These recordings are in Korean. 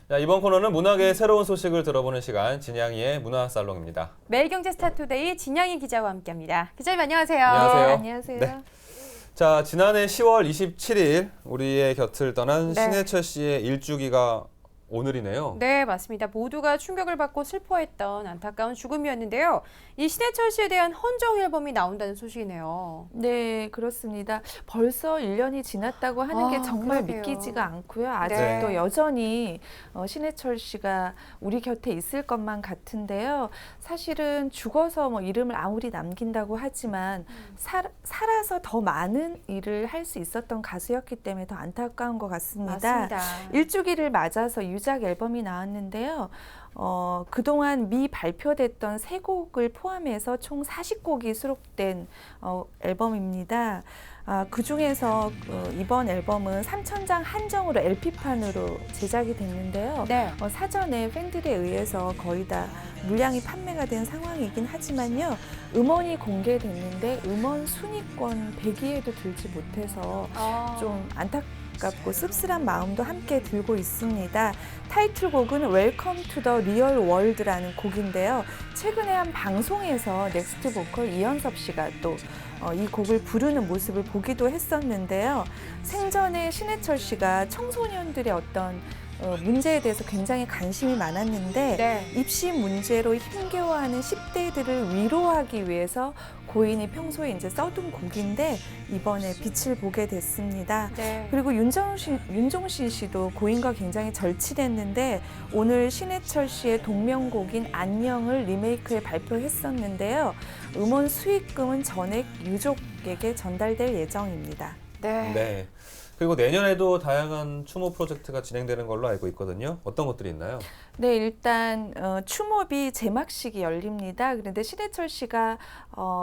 자, 이번 코너는 문학의 새로운 소식을 들어보는 시간, 진양이의 문화살롱입니다. 매일경제스타투데이 진양희 기자와 함께합니다. 기자님 안녕하세요. 안녕하세요. 안녕하세요. 네. 자, 지난해 10월 27일 우리의 곁을 떠난 네. 신해철 씨의 일주기가 오늘이네요. 네, 맞습니다. 모두가 충격을 받고 슬퍼했던 안타까운 죽음이었는데요. 이 신해철 씨에 대한 헌정 앨범이 나온다는 소식이네요. 네, 그렇습니다. 벌써 1년이 지났다고 하는 게 정말 그러게요. 믿기지가 않고요. 아직도 네. 여전히 신해철 씨가 우리 곁에 있을 것만 같은데요. 사실은 죽어서 뭐 이름을 아무리 남긴다고 하지만 살아서 더 많은 일을 할 수 있었던 가수였기 때문에 더 안타까운 것 같습니다. 맞습니다. 일주기를 맞아서 유작 앨범이 나왔는데요. 그동안 발표됐던 세 곡을 포함해서 총 40곡이 수록된 앨범입니다. 그 중에서 이번 앨범은 3,000장 한정으로 LP판으로 제작이 됐는데요. 네. 사전에 팬들에 의해서 거의 다 물량이 판매가 된 상황이긴 하지만요. 음원이 공개됐는데 음원 순위권 100위에도 들지 못해서 좀 안타깝고 씁쓸한 마음도 함께 들고 있습니다. 타이틀곡은 웰컴 투 더 리얼 월드라는 곡인데요. 최근에 한 방송에서 넥스트 보컬 이현섭 씨가 또 이 곡을 부르는 모습을 보기도 했었는데요. 생전에 신해철 씨가 청소년들의 어떤 문제에 대해서 굉장히 관심이 많았는데 네. 입시 문제로 힘겨워하는 10대들을 위로하기 위해서 고인이 평소에 이제 써둔 곡인데 이번에 빛을 보게 됐습니다. 네. 그리고 윤종신 씨도 고인과 굉장히 절친했는데 오늘 신해철 씨의 동명곡인 안녕을 리메이크해 발표했었는데요. 음원 수익금은 전액 유족에게 전달될 예정입니다. 네. 네. 그리고 내년에도 다양한 추모 프로젝트가 진행되는 걸로 알고 있거든요. 어떤 것들이 있나요? 네, 일단 추모비 제막식이 열립니다. 그런데 신해철 씨가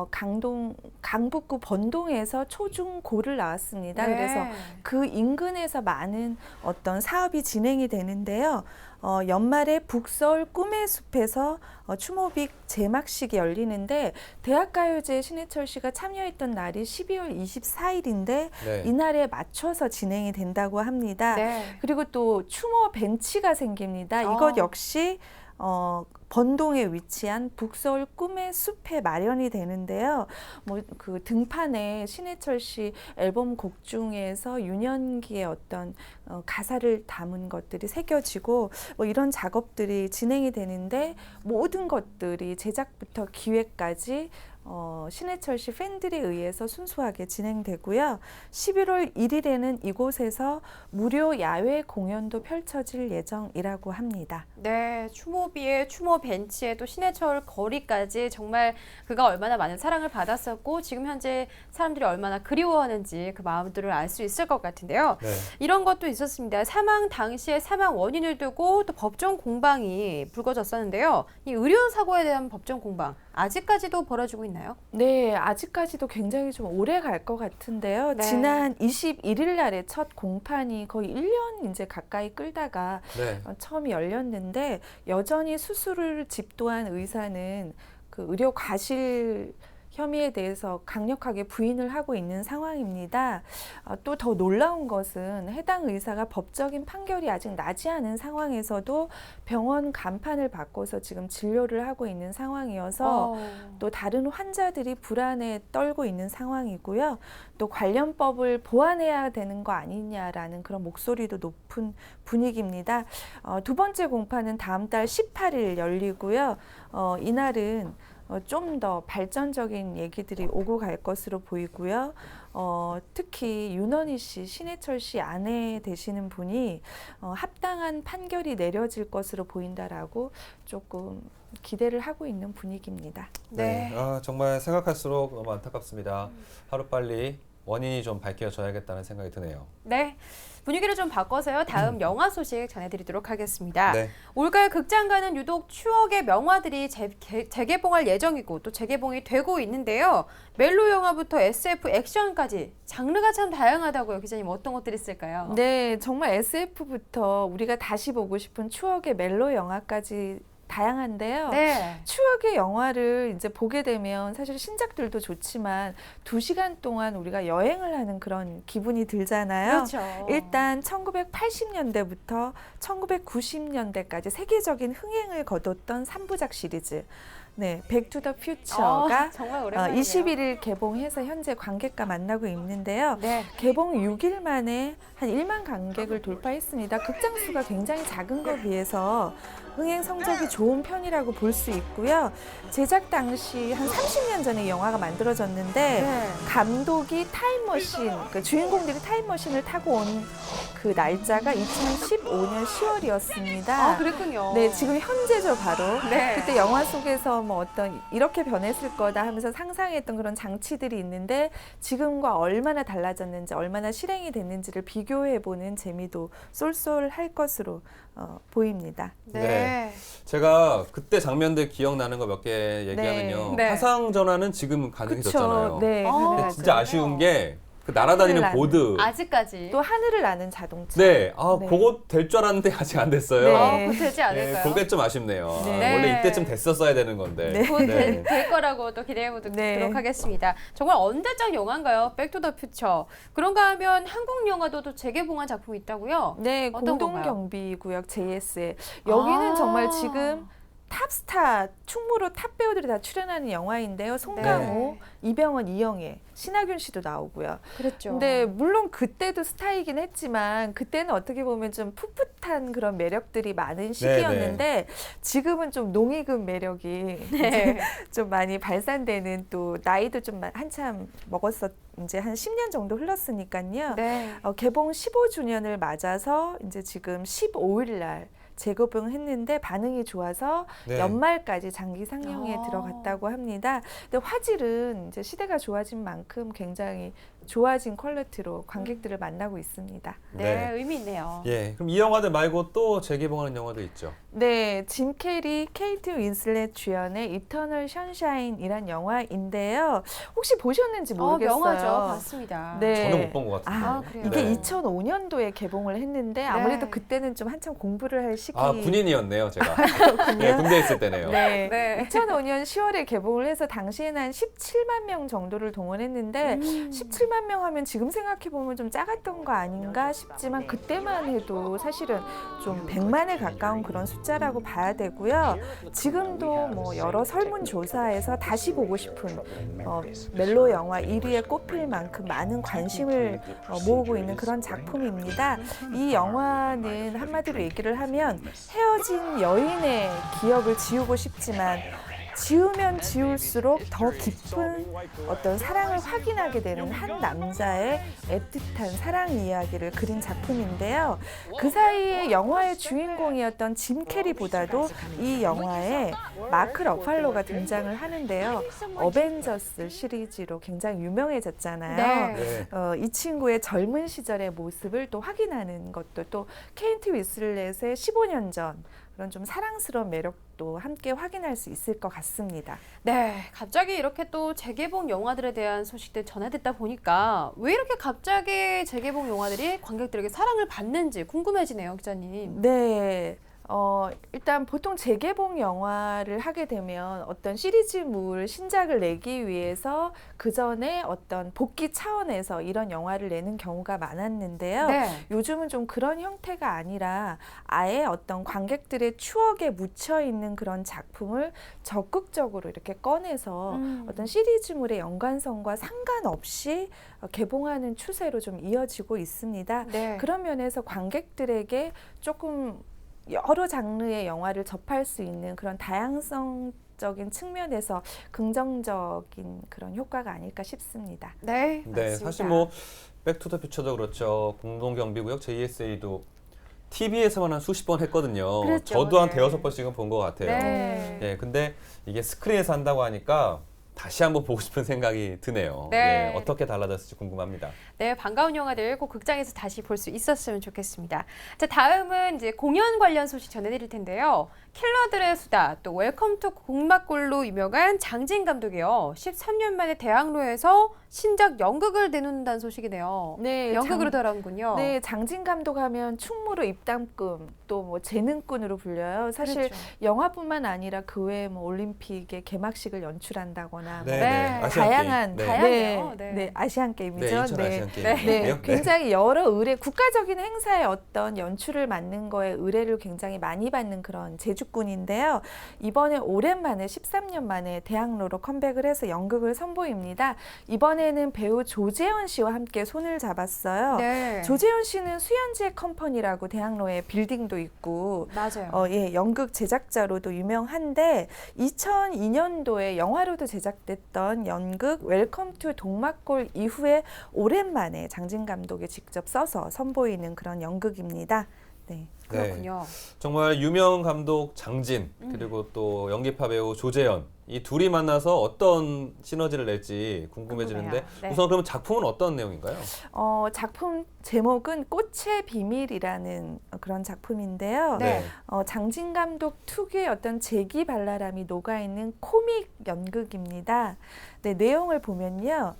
강북구 번동에서 초중고를 나왔습니다. 네. 그래서 그 인근에서 많은 어떤 사업이 진행이 되는데요. 연말에 북서울 꿈의 숲에서 추모비 제막식이 열리는데 대학가요제 신해철 씨가 참여했던 날이 12월 24일인데 네. 이날에 맞춰서 진행이 된다고 합니다. 네. 그리고 또 추모 벤치가 생깁니다. 이것 역시 번동에 위치한 북서울 꿈의 숲에 마련이 되는데요. 뭐 그 등판에 신해철 씨 앨범 곡 중에서 유년기의 어떤 가사를 담은 것들이 새겨지고 뭐 이런 작업들이 진행이 되는데 모든 것들이 제작부터 기획까지 신해철 씨 팬들에 의해서 순수하게 진행되고요. 11월 1일에는 이곳에서 무료 야외 공연도 펼쳐질 예정이라고 합니다. 네, 추모비에 추모 벤치에 또 신해철 거리까지 정말 그가 얼마나 많은 사랑을 받았었고 지금 현재 사람들이 얼마나 그리워하는지 그 마음들을 알 수 있을 것 같은데요. 네. 이런 것도 있었습니다. 사망 당시에 사망 원인을 두고 또 법정 공방이 불거졌었는데요. 이 의료 사고에 대한 법정 공방 아직까지도 벌어지고 있나요? 네, 아직까지도 굉장히 좀 오래 갈 것 같은데요. 네. 지난 21일 날에 첫 공판이 거의 1년 이제 가까이 끌다가 네. 처음 열렸는데 여전히 수술을 집도한 의사는 그 의료 과실 혐의에 대해서 강력하게 부인을 하고 있는 상황입니다. 또 더 놀라운 것은 해당 의사가 법적인 판결이 아직 나지 않은 상황에서도 병원 간판을 바꿔서 지금 진료를 하고 있는 상황이어서 또 다른 환자들이 불안에 떨고 있는 상황이고요. 또 관련법을 보완해야 되는 거 아니냐라는 그런 목소리도 높은 분위기입니다. 두 번째 공판은 다음 달 18일 열리고요. 이날은 좀 더 발전적인 얘기들이 오고 갈 것으로 보이고요. 특히 윤원희 씨, 신해철 씨 아내 되시는 분이 합당한 판결이 내려질 것으로 보인다라고 조금 기대를 하고 있는 분위기입니다. 네. 정말 생각할수록 너무 안타깝습니다. 하루빨리 원인이 좀 밝혀져야겠다는 생각이 드네요. 네. 분위기를 좀 바꿔서요. 다음 영화 소식 전해드리도록 하겠습니다. 네. 올가을 극장가는 유독 추억의 명화들이 재개봉할 예정이고 또 재개봉이 되고 있는데요. 멜로 영화부터 SF, 액션까지 장르가 참 다양하다고요. 기자님 어떤 것들이 있을까요? 네, 정말 SF부터 우리가 다시 보고 싶은 추억의 멜로 영화까지 다양한데요. 네. 추억의 영화를 이제 보게 되면 사실 신작들도 좋지만 2시간 동안 우리가 여행을 하는 그런 기분이 들잖아요. 그렇죠. 일단 1980년대부터 1990년대까지 세계적인 흥행을 거뒀던 3부작 시리즈. 네, 백투더 퓨처가 정말 오랜만이네요. 21일 개봉해서 현재 관객과 만나고 있는데요. 네. 개봉 6일 만에 한 1만 관객을 돌파했습니다. 극장 수가 굉장히 작은 것에 비해서 흥행 성적이 좋은 편이라고 볼 수 있고요. 제작 당시 한 30년 전에 이 영화가 만들어졌는데 네. 감독이 타임머신, 그 주인공들이 타임머신을 타고 온 그 날짜가 2015년 10월이었습니다. 아, 그랬군요. 네, 지금 현재죠, 바로. 네. 그때 영화 속에서 뭐 어떤 이렇게 변했을 거다 하면서 상상했던 그런 장치들이 있는데 지금과 얼마나 달라졌는지, 얼마나 실행이 됐는지를 비교해보는 재미도 쏠쏠할 것으로 보입니다. 네. 제가 그때 장면들 기억나는 거 몇 개 얘기하면요. 네. 화상 전환은 지금 가능해졌잖아요. 네, 어, 근데 진짜 아쉬운 게 그 날아다니는 하늘을 보드. 아직까지. 또 하늘을 나는 자동차. 네, 네. 그거 될 줄 알았는데 아직 안 됐어요. 네. 그거 되지 않을까요? 그게 좀 아쉽네요. 네. 원래 이때쯤 됐었어야 되는 건데. 네. 곧 될 거라고 또 기대해보도록 네. 하겠습니다. 정말 언제적 영화인가요? 백투더퓨처. 그런가 하면 한국 영화도 또 재개봉한 작품이 있다고요? 네, 어떤 공동경비구역 JS에 여기는 정말 지금 탑스타, 충무로 탑 배우들이 다 출연하는 영화인데요. 송강호, 이병헌, 이영애, 신하균 씨도 나오고요. 그랬죠. 근데 물론 그때도 스타이긴 했지만 그때는 어떻게 보면 좀 풋풋한 그런 매력들이 많은 시기였는데 지금은 좀 농익은 매력이 이제 좀 많이 발산되는, 또 나이도 좀 한참 먹었었, 이제 한 10년 정도 흘렀으니까요. 네. 개봉 15주년을 맞아서 이제 지금 15일 날 재개봉했는데 반응이 좋아서 네. 연말까지 장기 상영에 들어갔다고 합니다. 근데 화질은 이제 시대가 좋아진 만큼 굉장히 좋아진 퀄리티로 관객들을 만나고 있습니다. 네, 의미 있네요. 예, 그럼 이 영화들 말고 또 재개봉하는 영화도 있죠. 네, 짐 캐리, 케이트 윈슬렛 주연의 이터널 션샤인이란 영화인데요. 혹시 보셨는지 모르겠어요. 영화죠. 봤습니다. 네. 저는 못 본 것 같은데. 아, 그래요? 이게 네. 2005년도에 개봉을 했는데 아무래도 그때는 좀 한참 공부를 할 시기. 군인이었네요, 제가. 그렇군요. 네, 군대에 있을 때네요. 네. 네. 2005년 10월에 개봉을 해서 당시에는 한 17만 명 정도를 동원했는데 17만 명 하면 지금 생각해 보면 좀 작았던 거 아닌가 싶지만 그때만 해도 사실은 좀 100만에 가까운 그런 숫자라고 봐야 되고요. 지금도 뭐 여러 설문조사에서 다시 보고 싶은 멜로 영화 1위에 꼽힐 만큼 많은 관심을 모으고 있는 그런 작품입니다. 이 영화는 한마디로 얘기를 하면 헤어진 여인의 기억을 지우고 싶지만 지우면 지울수록 더 깊은 어떤 사랑을 확인하게 되는 한 남자의 애틋한 사랑 이야기를 그린 작품인데요. 그 사이에 영화의 주인공이었던 짐 캐리보다도 이 영화에 마크 러팔로가 등장을 하는데요. 어벤져스 시리즈로 굉장히 유명해졌잖아요. 네. 이 친구의 젊은 시절의 모습을 또 확인하는 것도, 또 케이트 윈슬렛의 15년 전 그런 좀 사랑스러운 매력도 함께 확인할 수 있을 것 같습니다. 네, 갑자기 이렇게 또 재개봉 영화들에 대한 소식들 전해듣다 보니까 왜 이렇게 갑자기 재개봉 영화들이 관객들에게 사랑을 받는지 궁금해지네요, 기자님. 네. 일단 보통 재개봉 영화를 하게 되면 어떤 시리즈물, 신작을 내기 위해서 그 전에 어떤 복귀 차원에서 이런 영화를 내는 경우가 많았는데요. 네. 요즘은 좀 그런 형태가 아니라 아예 어떤 관객들의 추억에 묻혀 있는 그런 작품을 적극적으로 이렇게 꺼내서 어떤 시리즈물의 연관성과 상관없이 개봉하는 추세로 좀 이어지고 있습니다. 네. 그런 면에서 관객들에게 조금 여러 장르의 영화를 접할 수 있는 그런 다양성적인 측면에서 긍정적인 그런 효과가 아닐까 싶습니다. 네, 네, 맞습니다. 사실 뭐 백투더퓨처도 그렇죠. 공동경비구역 JSA도 TV에서만 한 수십 번 했거든요. 그랬죠, 저도 한 네. 대여섯 번씩은 본 것 같아요. 네. 예, 근데 이게 스크린에서 한다고 하니까 다시 한번 보고 싶은 생각이 드네요. 네. 예, 어떻게 달라졌을지 궁금합니다. 네, 반가운 영화들 꼭 극장에서 다시 볼 수 있었으면 좋겠습니다. 자, 다음은 이제 공연 관련 소식 전해드릴 텐데요. 킬러들의 수다, 또 웰컴 투 공막골로 유명한 장진 감독이요. 13년 만에 대학로에서 신작 연극을 내놓는다는 소식이네요. 네, 연극으로 돌아온군요. 네, 장진 감독하면 충무로 입담꾼 또 뭐 재능꾼으로 불려요. 사실 그렇죠. 영화뿐만 아니라 그 외에 뭐 올림픽의 개막식을 연출한다거나 네, 뭐 네. 아시안 다양한 게임. 다양해요. 네. 네, 아시안 네, 게임이죠. 인천 아시안 네, 게임이에요. 굉장히 여러 의뢰, 국가적인 행사에 어떤 연출을 맡는 거에 의뢰를 굉장히 많이 받는 그런 제주꾼인데요. 이번에 오랜만에 13년 만에 대학로로 컴백을 해서 연극을 선보입니다. 이번에는 배우 조재현 씨와 함께 손을 잡았어요. 네. 조재현 씨는 수연지의 컴퍼니라고 대학로에 빌딩도 있고 맞아요. 예, 연극 제작자로도 유명한데 2002년도에 영화로도 제작됐던 연극 웰컴 투 동막골 이후에 오랜만에 장진 감독이 직접 써서 선보이는 그런 연극입니다. 네. 그렇군요. 정말 유명 감독 장진 그리고 또 연기파 배우 조재현 이 둘이 만나서 어떤 시너지를 낼지 궁금해지는데 궁금해요. 네. 우선 그러면 작품은 어떤 내용인가요? 작품 제목은 꽃의 비밀이라는 그런 작품인데요. 네. 장진 감독 특유의 어떤 재기발랄함이 녹아있는 코믹 연극입니다. 네, 내용을 보면요.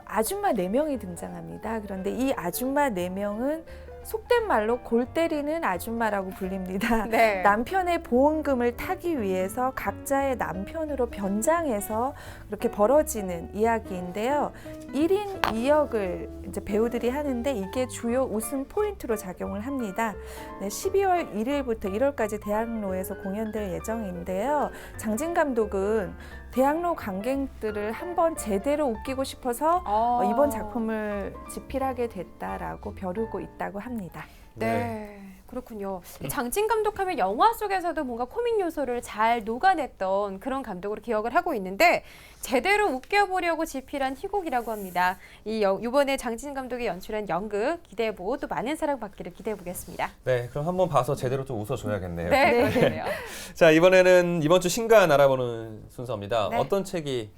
아줌마 4명이 등장합니다. 그런데 이 아줌마 4명은 속된 말로 골 때리는 아줌마라고 불립니다. 네. 남편의 보험금을 타기 위해서 각자의 남편으로 변장해서 그렇게 벌어지는 이야기인데요. 1인 2역을 이제 배우들이 하는데 이게 주요 웃음 포인트로 작용을 합니다. 네, 12월 1일부터 1월까지 대학로에서 공연될 예정인데요. 장진 감독은 대학로 관객들을 한번 제대로 웃기고 싶어서 이번 작품을 집필하게 됐다라고 벼르고 있다고 합니다. 네. 그렇군요. 장진 감독하면 영화 속에서도 뭔가 코믹 요소를 잘 녹아냈던 그런 감독으로 기억을 하고 있는데 제대로 웃겨보려고 집필한 희곡이라고 합니다. 이번에 장진 감독이 연출한 연극 기대해보고 또 많은 사랑받기를 기대해보겠습니다. 네, 그럼 한번 봐서 제대로 좀 웃어줘야겠네요. 네, 그렇네요. 자, 이번에는 이번 주 신간 알아보는 순서입니다. 네. 어떤 책이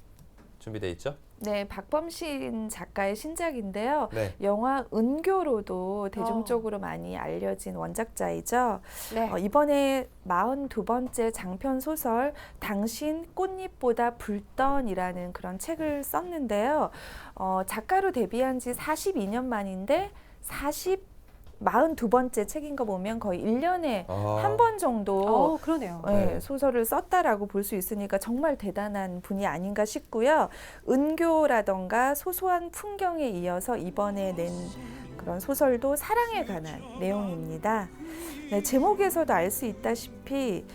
준비돼 있죠? 네, 박범신 작가의 신작인데요. 네. 영화 은교로도 대중적으로 많이 알려진 원작자이죠. 네. 이번에 42번째 장편 소설 당신 꽃잎보다 붉던이라는 그런 책을 썼는데요. 작가로 데뷔한 지 42년 만인데 42번째 책인 거 보면 거의 1년에 한 번 정도 그러네요. 네, 소설을 썼다라고 볼 수 있으니까 정말 대단한 분이 아닌가 싶고요. 은교라던가 소소한 풍경에 이어서 이번에 낸 그런 소설도 사랑에 관한 내용입니다. 네, 제목에서도 알 수 있다시피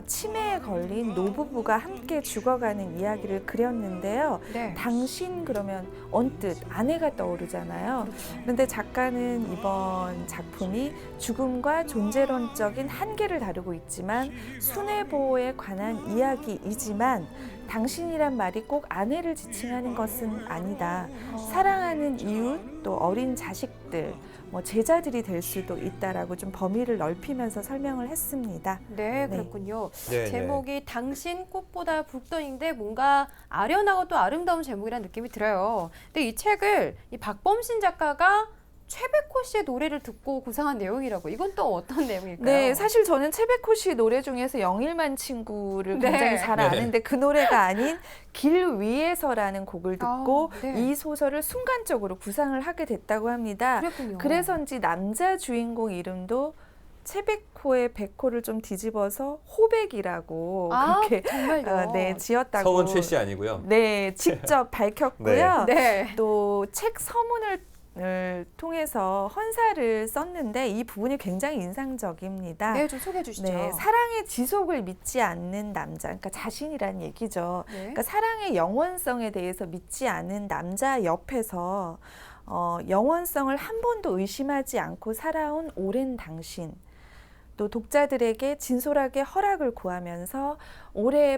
치매에 걸린 노부부가 함께 죽어가는 이야기를 그렸는데요. 네. 당신 그러면 언뜻 아내가 떠오르잖아요. 그런데 작가는 이번 작품이 죽음과 존재론적인 한계를 다루고 있지만 순애보호에 관한 이야기이지만 당신이란 말이 꼭 아내를 지칭하는 것은 아니다. 사랑하는 이웃 또 어린 자식들 뭐 제자들이 될 수도 있다라고 좀 범위를 넓히면서 설명을 했습니다. 네, 그렇군요. 네, 제목이 당신 꽃보다 붉던인데 뭔가 아련하고 또 아름다운 제목이라는 느낌이 들어요. 근데 이 책을 이 박범신 작가가 최백호 씨의 노래를 듣고 구상한 내용이라고. 이건 또 어떤 내용일까요? 네, 사실 저는 최백호 씨 노래 중에서 영일만 친구를 네. 굉장히 잘 아는데 그 노래가 아닌 길 위에서라는 곡을 듣고 네. 이 소설을 순간적으로 구상을 하게 됐다고 합니다. 그랬군요. 그래서인지 남자 주인공 이름도 최백호의 백호를 좀 뒤집어서 호백이라고 그렇게 정말요? 네, 지었다고. 성은 최 씨 아니고요. 네, 직접 밝혔고요. 네. 또 책 서문을 통해서 헌사를 썼는데 이 부분이 굉장히 인상적입니다. 네, 좀 소개해 주시죠. 네, 사랑의 지속을 믿지 않는 남자, 그러니까 자신이라는 얘기죠. 네. 그러니까 사랑의 영원성에 대해서 믿지 않은 남자 옆에서 영원성을 한 번도 의심하지 않고 살아온 오랜 당신. 또 독자들에게 진솔하게 허락을 구하면서 올해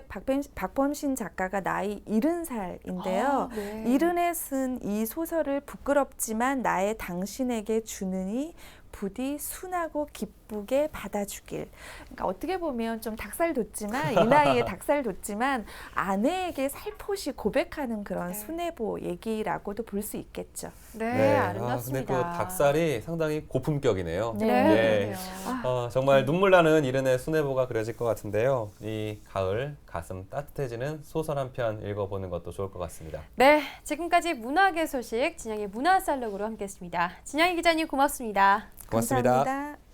박범신 작가가 나이 70살인데요. 네. 70에 쓴 이 소설을 부끄럽지만 나의 당신에게 주느니 부디 순하고 기쁘게 받아주길. 그러니까 어떻게 보면 좀 닭살 돋지만 이 나이에 닭살 돋지만 아내에게 살포시 고백하는 그런 순애보 얘기라고도 볼 수 있겠죠. 네, 아, 아름답습니다. 근데 그 닭살이 상당히 고품격이네요. 네. 네. 정말 눈물 나는 이른의 순애보가 그려질 것 같은데요. 이 가을 가슴 따뜻해지는 소설 한 편 읽어보는 것도 좋을 것 같습니다. 네, 지금까지 문학의 소식 진양의 문화살록으로 함께했습니다. 진양희 기자님 고맙습니다. 고맙습니다. 감사합니다.